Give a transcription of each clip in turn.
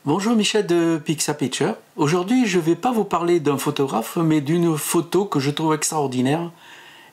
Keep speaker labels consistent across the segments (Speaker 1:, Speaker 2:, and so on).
Speaker 1: Bonjour Michel de Pixapicture. Aujourd'hui, je ne vais pas vous parler d'un photographe, mais d'une photo que je trouve extraordinaire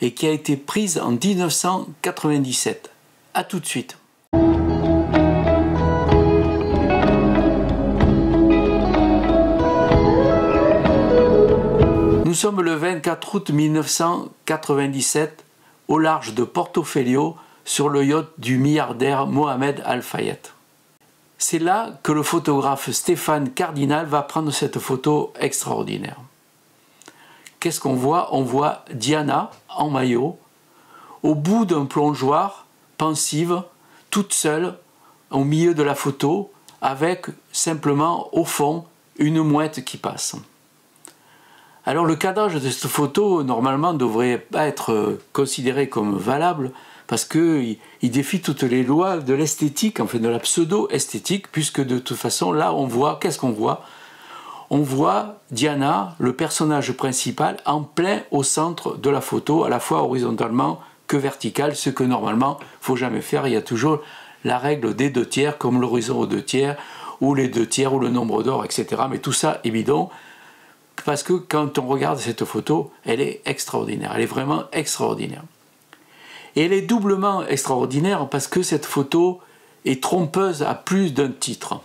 Speaker 1: et qui a été prise en 1997. A tout de suite. Nous sommes le 24 août 1997 au large de Porto Velho sur le yacht du milliardaire Mohamed Al Fayed. C'est là que le photographe Stéphane Cardinal va prendre cette photo extraordinaire. Qu'est-ce qu'on voit? On voit Diana en maillot, au bout d'un plongeoir, pensive, toute seule, au milieu de la photo, avec simplement au fond une mouette qui passe. Alors le cadrage de cette photo, normalement, ne devrait pas être considéré comme valable, parce qu'il défie toutes les lois de l'esthétique, enfin de la pseudo-esthétique, puisque de toute façon, là, on voit, qu'est-ce qu'on voit? On voit Diana, le personnage principal, en plein au centre de la photo, à la fois horizontalement que vertical, ce que normalement, il ne faut jamais faire. Il y a toujours la règle des 2 tiers, comme l'horizon aux 2 tiers, ou les 2 tiers, ou le nombre d'or, etc. Mais tout ça est bidon, parce que quand on regarde cette photo, elle est extraordinaire, elle est vraiment extraordinaire. Et elle est doublement extraordinaire parce que cette photo est trompeuse à plus d'un titre.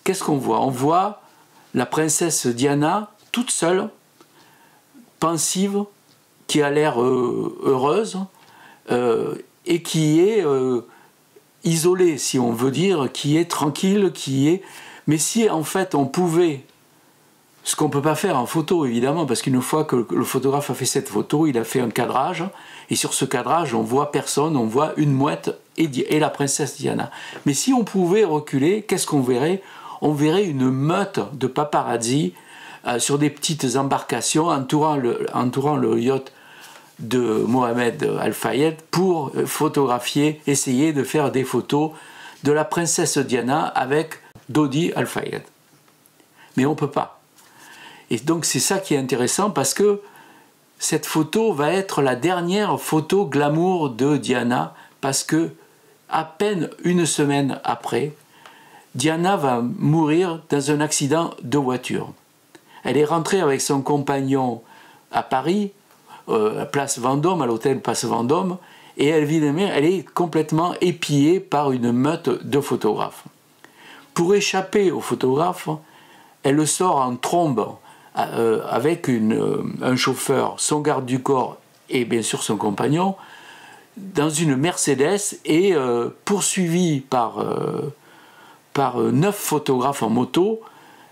Speaker 1: Qu'est-ce qu'on voit? On voit la princesse Diana toute seule, pensive, qui a l'air heureuse et qui est isolée, si on veut dire, qui est tranquille, qui est... Mais si en fait on pouvait... Ce qu'on ne peut pas faire en photo, évidemment, parce qu'une fois que le photographe a fait cette photo, il a fait un cadrage, et sur ce cadrage, on voit personne, on voit une mouette et la princesse Diana. Mais si on pouvait reculer, qu'est-ce qu'on verrait? On verrait une meute de paparazzi sur des petites embarcations entourant le yacht de Mohamed Al Fayed pour photographier, essayer de faire des photos de la princesse Diana avec Dodi Al Fayed. Mais on ne peut pas. Et donc c'est ça qui est intéressant parce que cette photo va être la dernière photo glamour de Diana parce que à peine une semaine après, Diana va mourir dans un accident de voiture. Elle est rentrée avec son compagnon à Paris, à Place Vendôme, à l'hôtel Place Vendôme, et elle est complètement épiée par une meute de photographes. Pour échapper aux photographes, elle sort en trombe avec un chauffeur, son garde du corps et bien sûr son compagnon, dans une Mercedes et poursuivie par 9 photographes en moto,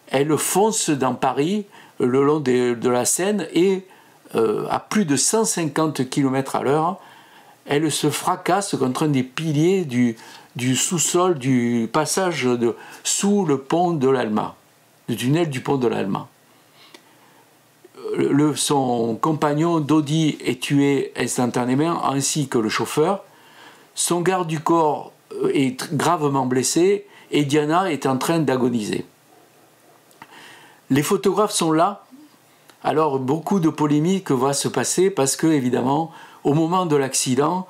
Speaker 1: elle fonce dans Paris le long de la Seine et à plus de 150 km à l'heure, elle se fracasse contre un des piliers du sous-sol du passage sous le pont de l'Alma, le tunnel du pont de l'Alma. Son compagnon Dodi est tué instantanément, ainsi que le chauffeur. Son garde du corps est gravement blessé et Diana est en train d'agoniser. Les photographes sont là, alors beaucoup de polémiques va se passer parce que, évidemment, au moment de l'accident,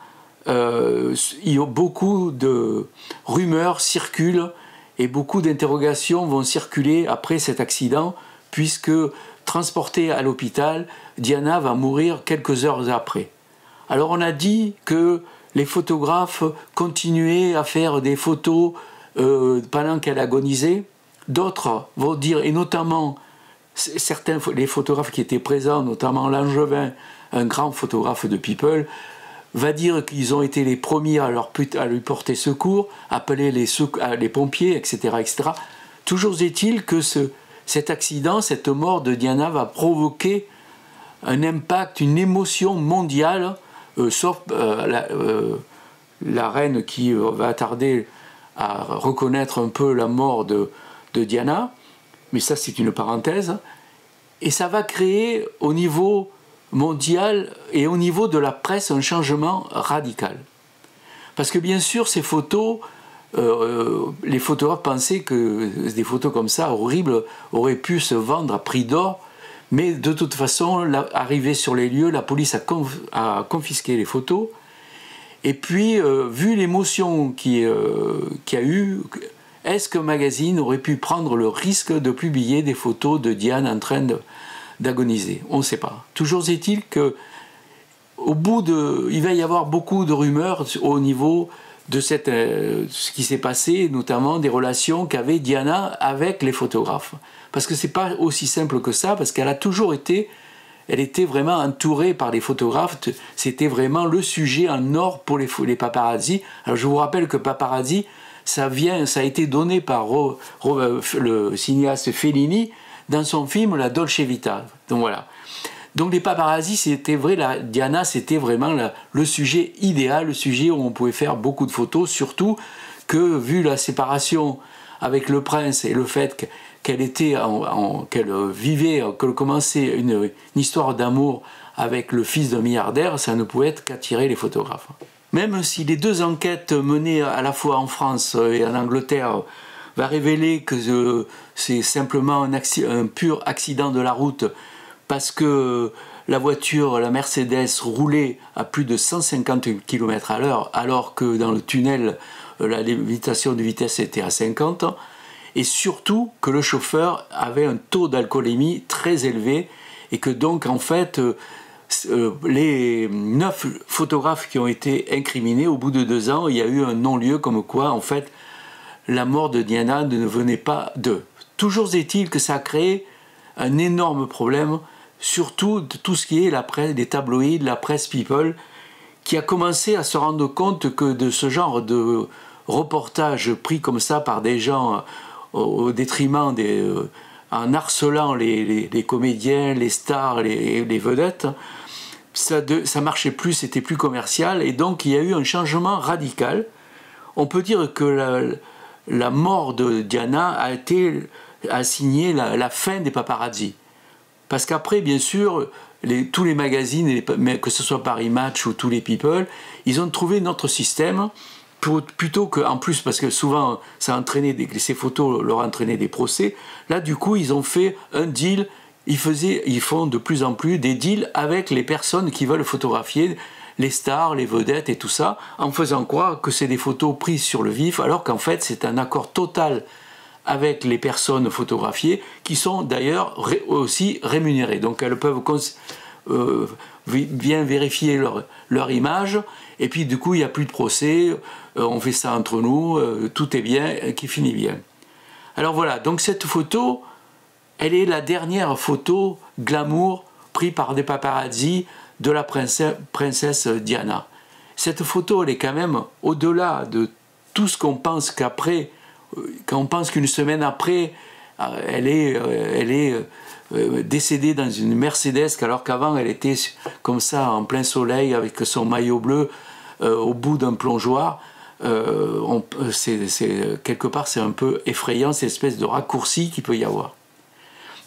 Speaker 1: beaucoup de rumeurs circulent et beaucoup d'interrogations vont circuler après cet accident, puisque transportée à l'hôpital, Diana va mourir quelques heures après. Alors on a dit que les photographes continuaient à faire des photos pendant qu'elle agonisait. D'autres vont dire, et notamment certains les photographes qui étaient présents, notamment Langevin, un grand photographe de People, va dire qu'ils ont été les premiers à lui porter secours, appeler les pompiers, etc., etc. Toujours est-il que cet accident, cette mort de Diana va provoquer un impact, une émotion mondiale, sauf la reine qui va tarder à reconnaître un peu la mort de Diana, mais ça c'est une parenthèse, et ça va créer au niveau mondial et au niveau de la presse un changement radical. Parce que bien sûr ces photos, les photographes pensaient que des photos comme ça, horribles, auraient pu se vendre à prix d'or, mais de toute façon, arrivé sur les lieux, la police a confisqué les photos, et puis, vu l'émotion qu'il y a eu, est-ce qu'un magazine aurait pu prendre le risque de publier des photos de Diane en train d'agoniser? On ne sait pas. Toujours est-il que il va y avoir beaucoup de rumeurs au niveau de ce qui s'est passé, notamment des relations qu'avait Diana avec les photographes. Parce que c'est pas aussi simple que ça, parce qu'elle a toujours été, elle était vraiment entourée par les photographes, c'était vraiment le sujet en or pour les paparazzi. Alors je vous rappelle que paparazzi, ça a été donné par le cinéaste Fellini dans son film La Dolce Vita. Donc voilà. Donc les paparazzi, c'était vrai, Diana, c'était vraiment le sujet idéal, le sujet où on pouvait faire beaucoup de photos, surtout que vu la séparation avec le prince et le fait qu'elle commençait une histoire d'amour avec le fils d'un milliardaire, ça ne pouvait être qu'attirer les photographes. Même si les deux enquêtes menées à la fois en France et en Angleterre va révéler que c'est simplement un pur accident de la route, parce que la voiture, la Mercedes, roulait à plus de 150 km/h, alors que dans le tunnel, la limitation de vitesse était à 50, et surtout que le chauffeur avait un taux d'alcoolémie très élevé, et que donc en fait, les 9 photographes qui ont été incriminés, au bout de 2 ans, il y a eu un non-lieu, comme quoi en fait, la mort de Diana ne venait pas d'eux. Toujours est-il que ça a créé un énorme problème, surtout de tout ce qui est la presse, les tabloïds, la presse people, qui a commencé à se rendre compte que de ce genre de reportage pris comme ça par des gens au détriment en harcelant les comédiens, les stars, les vedettes, ça marchait plus, c'était plus commercial, et donc il y a eu un changement radical. On peut dire que la mort de Diana a signé la fin des paparazzi. Parce qu'après, bien sûr, tous les magazines, que ce soit Paris Match ou tous les People, ils ont trouvé notre système, plutôt que, en plus, parce que souvent, ces photos leur entraînaient des procès, là, du coup, ils ont fait un deal, ils font de plus en plus des deals avec les personnes qui veulent photographier, les stars, les vedettes et tout ça, en faisant croire que c'est des photos prises sur le vif, alors qu'en fait, c'est un accord total avec les personnes photographiées, qui sont d'ailleurs aussi rémunérées. Donc elles peuvent bien vérifier leur image, et puis du coup il n'y a plus de procès, on fait ça entre nous, tout est bien, qui finit bien. Alors voilà, donc cette photo, elle est la dernière photo glamour prise par des paparazzi de la princesse Diana. Cette photo, elle est quand même au-delà de tout ce qu'on pense qu'après, quand on pense qu'une semaine après, elle est décédée dans une Mercedes, alors qu'avant elle était comme ça en plein soleil avec son maillot bleu au bout d'un plongeoir, quelque part c'est un peu effrayant, cette espèce de raccourci qu'il peut y avoir.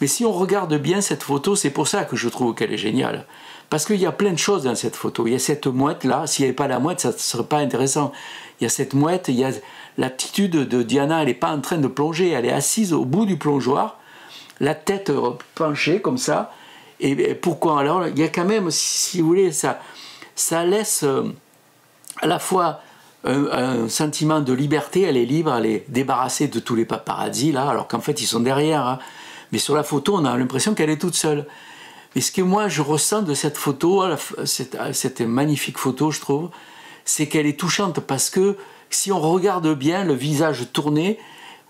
Speaker 1: Mais si on regarde bien cette photo, c'est pour ça que je trouve qu'elle est géniale. Parce qu'il y a plein de choses dans cette photo. Il y a cette mouette-là, s'il n'y avait pas la mouette, ça ne serait pas intéressant. Il y a cette mouette, il y a l'attitude de Diana, elle n'est pas en train de plonger, elle est assise au bout du plongeoir, la tête penchée comme ça. Et pourquoi? Alors, il y a quand même, si vous voulez, ça laisse à la fois un sentiment de liberté, elle est libre, elle est débarrassée de tous les paparazzi, là, alors qu'en fait, ils sont derrière. Hein. Mais sur la photo, on a l'impression qu'elle est toute seule. Et ce que moi, je ressens de cette photo, cette magnifique photo, je trouve, c'est qu'elle est touchante parce que si on regarde bien le visage tourné,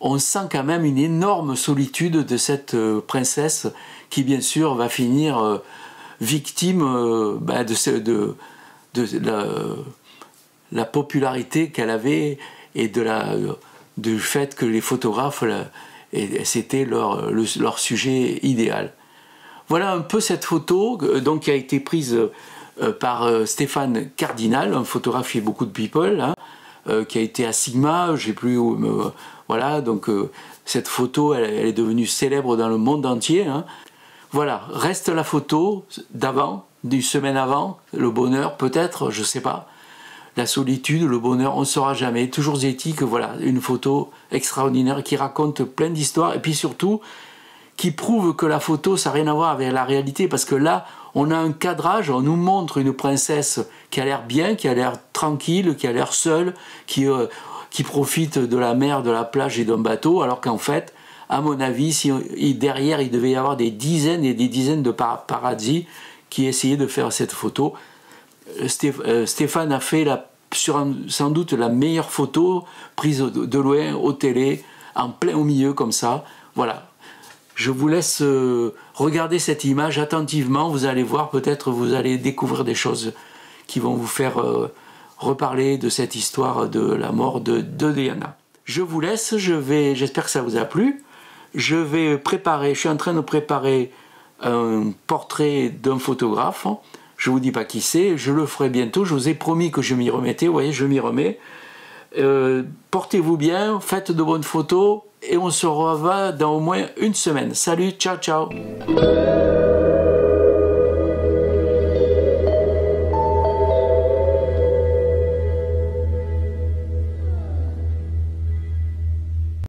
Speaker 1: on sent quand même une énorme solitude de cette princesse qui, bien sûr, va finir victime de la popularité qu'elle avait et du fait que les photographes, c'était leur sujet idéal. Voilà un peu cette photo donc, qui a été prise par Stéphane Cardinal, un photographe qui fait beaucoup de people, hein, qui a été à Sigma, je sais plus où, voilà, donc cette photo, elle est devenue célèbre dans le monde entier. Hein. Voilà, reste la photo d'avant, d'une semaine avant, le bonheur peut-être, je sais pas, la solitude, le bonheur, on ne saura jamais. Toujours est-il que voilà, une photo extraordinaire qui raconte plein d'histoires et puis surtout qui prouve que la photo, ça n'a rien à voir avec la réalité, parce que là, on a un cadrage, on nous montre une princesse qui a l'air bien, qui a l'air tranquille, qui a l'air seule, qui qui profite de la mer, de la plage et d'un bateau, alors qu'en fait, à mon avis, derrière, il devait y avoir des dizaines et des dizaines de paparazzi qui essayaient de faire cette photo. Stéphane a fait sans doute la meilleure photo prise de loin, au télé, en plein au milieu comme ça. Voilà. Je vous laisse regarder cette image attentivement. Vous allez voir, peut-être vous allez découvrir des choses qui vont vous faire reparler de cette histoire de la mort de Diana. Je vous laisse, j'espère que ça vous a plu. Je suis en train de préparer un portrait d'un photographe. Je ne vous dis pas qui c'est, je le ferai bientôt. Je vous ai promis que je m'y remettais. Vous voyez, je m'y remets. Portez-vous bien, faites de bonnes photos et on se revoit dans au moins une semaine. Salut, ciao, ciao.